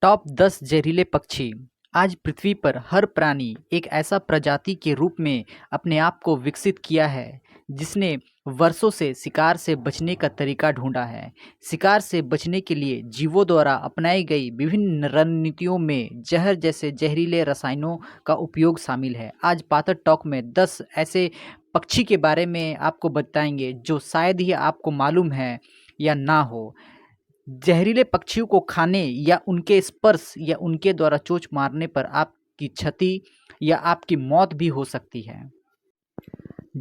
Top 10 जहरीले पक्षी। आज पृथ्वी पर हर प्राणी एक ऐसा प्रजाति के रूप में अपने आप को विकसित किया है जिसने वर्षों से शिकार से बचने का तरीका ढूंढा है। शिकार से बचने के लिए जीवों द्वारा अपनाई गई विभिन्न रणनीतियों में जहर जैसे जहरीले रसायनों का उपयोग शामिल है। आज पातर टॉक में 10 ऐसे पक्षी के बारे में आपको बताएंगे जो शायद ही आपको मालूम है या ना हो। जहरीले पक्षियों को खाने या उनके स्पर्श या उनके द्वारा चोंच मारने पर आपकी क्षति या आपकी मौत भी हो सकती है।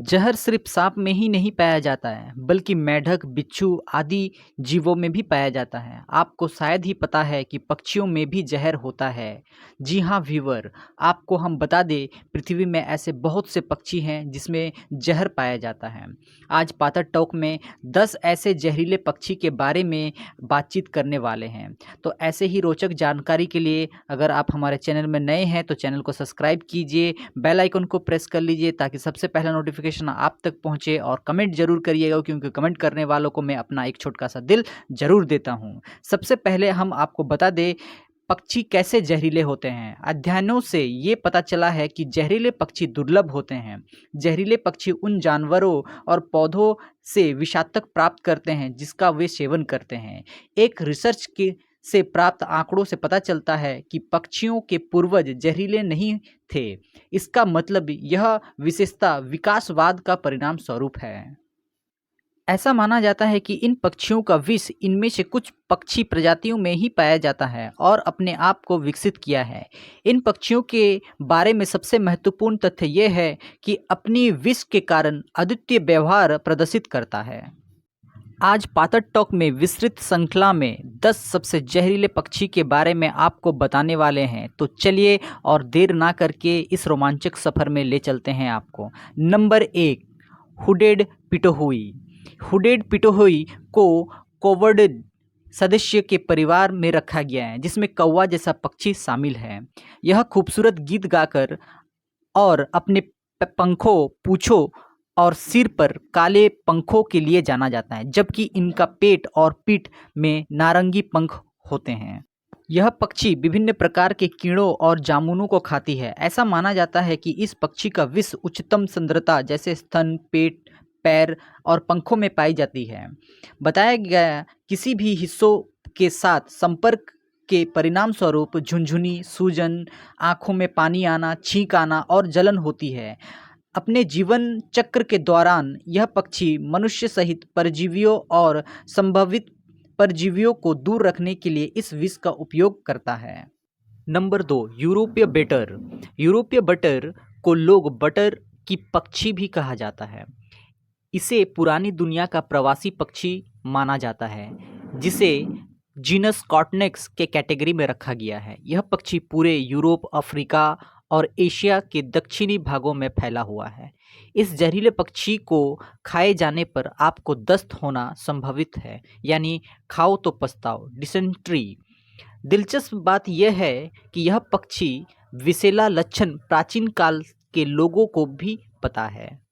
जहर सिर्फ सांप में ही नहीं पाया जाता है बल्कि मेढक, बिच्छू आदि जीवों में भी पाया जाता है। आपको शायद ही पता है कि पक्षियों में भी जहर होता है। जी हाँ व्यूअर, आपको हम बता दें पृथ्वी में ऐसे बहुत से पक्षी हैं जिसमें जहर पाया जाता है। आज पातर टॉक में 10 ऐसे जहरीले पक्षी के बारे में बातचीत करने वाले हैं। तो ऐसे ही रोचक जानकारी के लिए अगर आप हमारे चैनल में नए हैं तो चैनल को सब्सक्राइब कीजिए, बेल आइकन को प्रेस कर लीजिए ताकि सबसे पहला नोटिफिकेशन आप तक पहुंचे, और कमेंट जरूर करिएगा क्योंकि कमेंट करने वालों को मैं अपना एक छोटा सा दिल जरूर देता हूं। सबसे पहले हम आपको बता दें पक्षी कैसे जहरीले होते हैं। अध्ययनों से ये पता चला है कि जहरीले पक्षी दुर्लभ होते हैं। जहरीले पक्षी उन जानवरों और पौधों से विषाक्तक प्राप्त करते हैं जिसका वे सेवन करते हैं। एक रिसर्च से प्राप्त आंकड़ों से पता चलता है कि पक्षियों के पूर्वज जहरीले नहीं थे। इसका मतलब यह विशेषता विकासवाद का परिणाम स्वरूप है। ऐसा माना जाता है कि इन पक्षियों का विष इनमें से कुछ पक्षी प्रजातियों में ही पाया जाता है और अपने आप को विकसित किया है। इन पक्षियों के बारे में सबसे महत्वपूर्ण तथ्य यह है कि अपनी विष के कारण अद्वितीय व्यवहार प्रदर्शित करता है। आज पातर टॉक में विस्तृत श्रृंखला में 10 सबसे जहरीले पक्षी के बारे में आपको बताने वाले हैं। तो चलिए और देर ना करके इस रोमांचक सफ़र में ले चलते हैं आपको। Number 1, hooded pitohui. Hooded pitohui को कोवर्डिड सदस्य के परिवार में रखा गया है जिसमें कौवा जैसा पक्षी शामिल है। यह खूबसूरत गीत गाकर और अपने पंखों, पूंछों और सिर पर काले पंखों के लिए जाना जाता है, जबकि इनका पेट और पीठ में नारंगी पंख होते हैं। यह पक्षी विभिन्न प्रकार के कीड़ों और जामुनों को खाती है। ऐसा माना जाता है कि इस पक्षी का विष उच्चतम सांद्रता जैसे स्तन, पेट, पैर और पंखों में पाई जाती है। बताया गया किसी भी हिस्सों के साथ संपर्क के परिणाम स्वरूप झुनझुनी, सूजन, आँखों में पानी आना, छींक आना और जलन होती है। अपने जीवन चक्र के दौरान यह पक्षी मनुष्य सहित परजीवियों और संभावित परजीवियों को दूर रखने के लिए इस विष का उपयोग करता है। नंबर 2, यूरोपीय बटर। यूरोपीय बटर को लोग बटर की पक्षी भी कहा जाता है। इसे पुरानी दुनिया का प्रवासी पक्षी माना जाता है जिसे जीनस कॉर्टनेक्स के कैटेगरी में रखा गया है। यह पक्षी पूरे यूरोप, अफ्रीका और एशिया के दक्षिणी भागों में फैला हुआ है। इस जहरीले पक्षी को खाए जाने पर आपको दस्त होना संभावित है, यानी खाओ तो पछताओ, डिसेंट्री। दिलचस्प बात यह है कि यह पक्षी विषैला लक्षण प्राचीन काल के लोगों को भी पता है।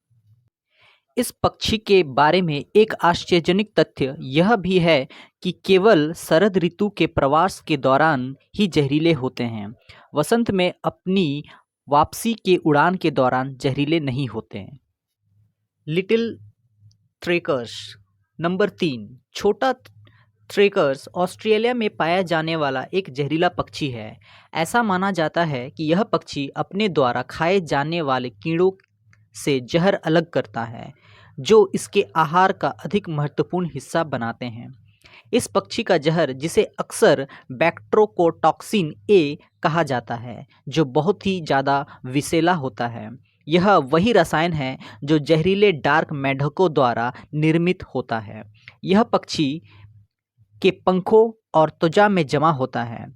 इस पक्षी के बारे में एक आश्चर्यजनक तथ्य यह भी है कि केवल शरद ऋतु के प्रवास के दौरान ही जहरीले होते हैं। वसंत में अपनी वापसी के उड़ान के दौरान जहरीले नहीं होते हैं। लिटिल थ्रेकर्स। नंबर 3, छोटा थ्रेकर्स ऑस्ट्रेलिया में पाया जाने वाला एक जहरीला पक्षी है। ऐसा माना जाता है कि यह पक्षी अपने द्वारा खाए जाने वाले कीड़ों से जहर अलग करता है जो इसके आहार का अधिक महत्वपूर्ण हिस्सा बनाते हैं। इस पक्षी का जहर, जिसे अक्सर बैक्ट्रोकोटॉक्सिन ए कहा जाता है, जो बहुत ही ज़्यादा विषैला होता है। यह वही रसायन है जो जहरीले डार्क मेढकों द्वारा निर्मित होता है। यह पक्षी के पंखों और त्वचा में जमा होता है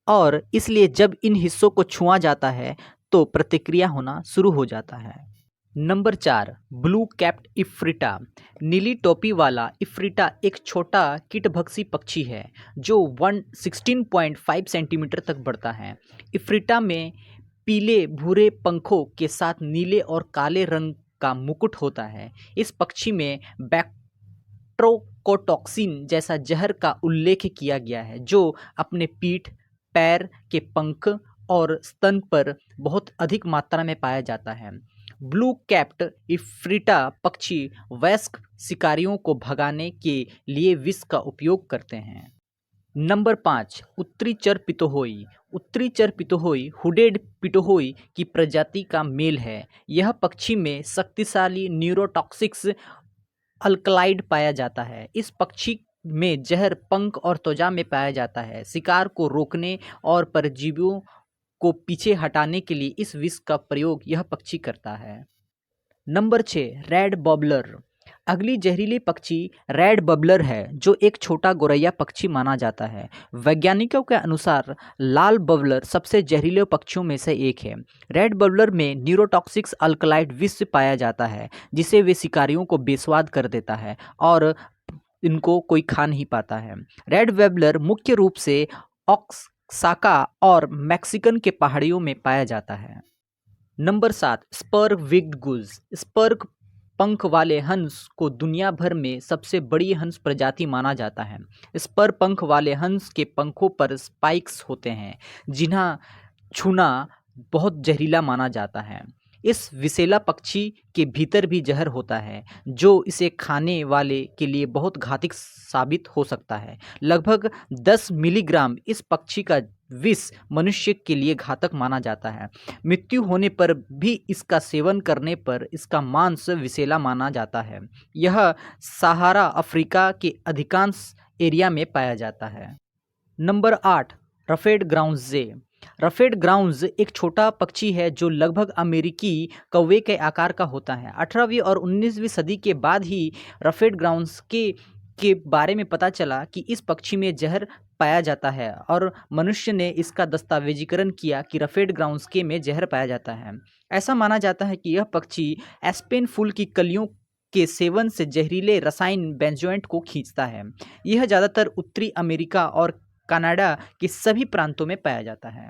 और इसलिए जब इन हिस्सों को छुआ जाता है तो प्रतिक्रिया होना शुरू हो जाता है। Number 4, blue capped ifrita. नीली टोपी वाला इफ्रिटा एक छोटा कीटभक्षी पक्षी है जो 16.5 सेंटीमीटर तक बढ़ता है। इफ्रिटा में पीले भूरे पंखों के साथ नीले और काले रंग का मुकुट होता है। इस पक्षी में बैक्ट्रोकोटॉक्सिन जैसा जहर का उल्लेख किया गया है जो अपने पीठ, पैर के पंख और स्तन पर बहुत अधिक मात्रा में पाया जाता है। ब्लू कैप्ड इफ्रीटा पक्षी वयस्क शिकारियों को भगाने के लिए विष का उपयोग करते हैं। नंबर 5, उत्तरी चर पितोहोई। उत्तरी चर पितोहोई हुडेड पिटोहोई की प्रजाति का मेल है। यह पक्षी में शक्तिशाली न्यूरोटॉक्सिक्स अल्कलाइड पाया जाता है। इस पक्षी में जहर पंख और त्वचा में पाया जाता है। शिकार को रोकने और परजीवियों को पीछे हटाने के लिए इस विष का प्रयोग यह पक्षी करता है। Number 6, red bubbler. अगली जहरीली पक्षी रेड बबलर है, जो एक छोटा गोरैया पक्षी माना जाता है। वैज्ञानिकों के अनुसार लाल बबलर सबसे जहरीले पक्षियों में से एक है। रेड बबलर में न्यूरोटॉक्सिक्स अल्कलाइड विष पाया जाता है, जिसे वे शिकारियों को बेस्वाद कर देता है और इनको कोई खा नहीं पाता है। रेड बबलर मुख्य रूप से ओक्साका और मैक्सिकन के पहाड़ियों में पाया जाता है। नंबर 7, स्पर विग्ड गुज। स्पर पंख वाले हंस को दुनिया भर में सबसे बड़ी हंस प्रजाति माना जाता है। स्पर पंख वाले हंस के पंखों पर स्पाइक्स होते हैं, जिन्हें छूना बहुत जहरीला माना जाता है। इस विषैला पक्षी के भीतर भी जहर होता है, जो इसे खाने वाले के लिए बहुत घातक साबित हो सकता है। लगभग 10 मिलीग्राम इस पक्षी का विष मनुष्य के लिए घातक माना जाता है। मृत्यु होने पर भी इसका सेवन करने पर इसका मांस विषैला माना जाता है। यह सहारा अफ्रीका के अधिकांश एरिया में पाया जाता है। नंबर 8, रफेड ग्राउंड्जे। रफेड ग्राउंड्स एक छोटा पक्षी है जो लगभग अमेरिकी कौवे के आकार का होता है। 18वीं और 19वीं सदी के बाद ही रफेड ग्राउंड्स के बारे में पता चला कि इस पक्षी में जहर पाया जाता है और मनुष्य ने इसका दस्तावेजीकरण किया कि रफेड ग्राउंड्स के में जहर पाया जाता है। ऐसा माना जाता है कि यह पक्षी एस्पेन फूल की कलियों के सेवन से जहरीले रसायन बेंजोएट को खींचता है। यह ज़्यादातर उत्तरी अमेरिका और कनाडा के सभी प्रांतों में पाया जाता है।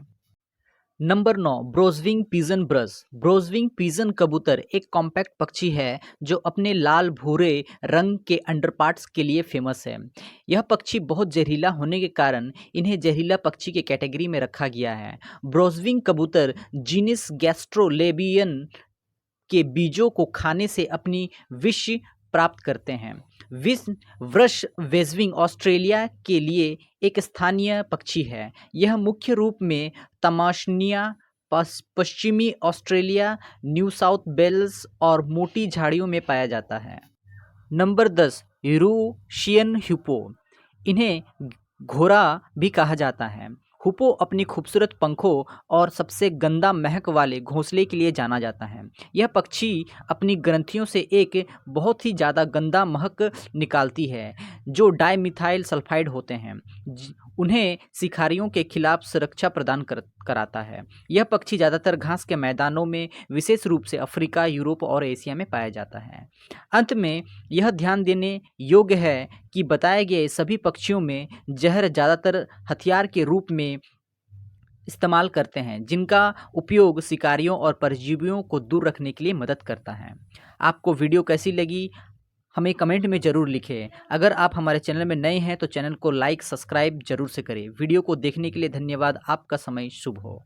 Number 9, bronzewing pigeon brush. Bronzewing pigeon कबूतर एक कॉम्पैक्ट पक्षी है जो अपने लाल भूरे रंग के अंडरपार्ट्स के लिए फेमस है। यह पक्षी बहुत जहरीला होने के कारण इन्हें जहरीला पक्षी के कैटेगरी में रखा गया है। ब्रोजविंग कबूतर जीनस गैस्ट्रोलेबियन के बीजों को खाने से अपनी विष प्राप्त करते हैं। वृष वेजविंग ऑस्ट्रेलिया के लिए एक स्थानीय पक्षी है। यह मुख्य रूप में तमाशनिया, पश्चिमी ऑस्ट्रेलिया, न्यू साउथ वेल्स और मोटी झाड़ियों में पाया जाता है। Number 10, Eurasian hippo. इन्हें घोड़ा भी कहा जाता है। हुप्पो अपनी खूबसूरत पंखों और सबसे गंदा महक वाले घोंसले के लिए जाना जाता है। यह पक्षी अपनी ग्रंथियों से एक बहुत ही ज़्यादा गंदा महक निकालती है, जो डाइमिथाइल सल्फाइड होते हैं। उन्हें शिकारियों के खिलाफ सुरक्षा प्रदान कराता है। यह पक्षी ज़्यादातर घास के मैदानों में, विशेष रूप से अफ्रीका, यूरोप और एशिया में पाया जाता है। अंत में यह ध्यान देने योग्य है कि बताए गए सभी पक्षियों में जहर ज़्यादातर हथियार के रूप में इस्तेमाल करते हैं, जिनका उपयोग शिकारियों और परजीवियों को दूर रखने के लिए मदद करता है। आपको वीडियो कैसी लगी हमें कमेंट में ज़रूर लिखें। अगर आप हमारे चैनल में नए हैं तो चैनल को लाइक सब्सक्राइब जरूर से करें। वीडियो को देखने के लिए धन्यवाद। आपका समय शुभ हो।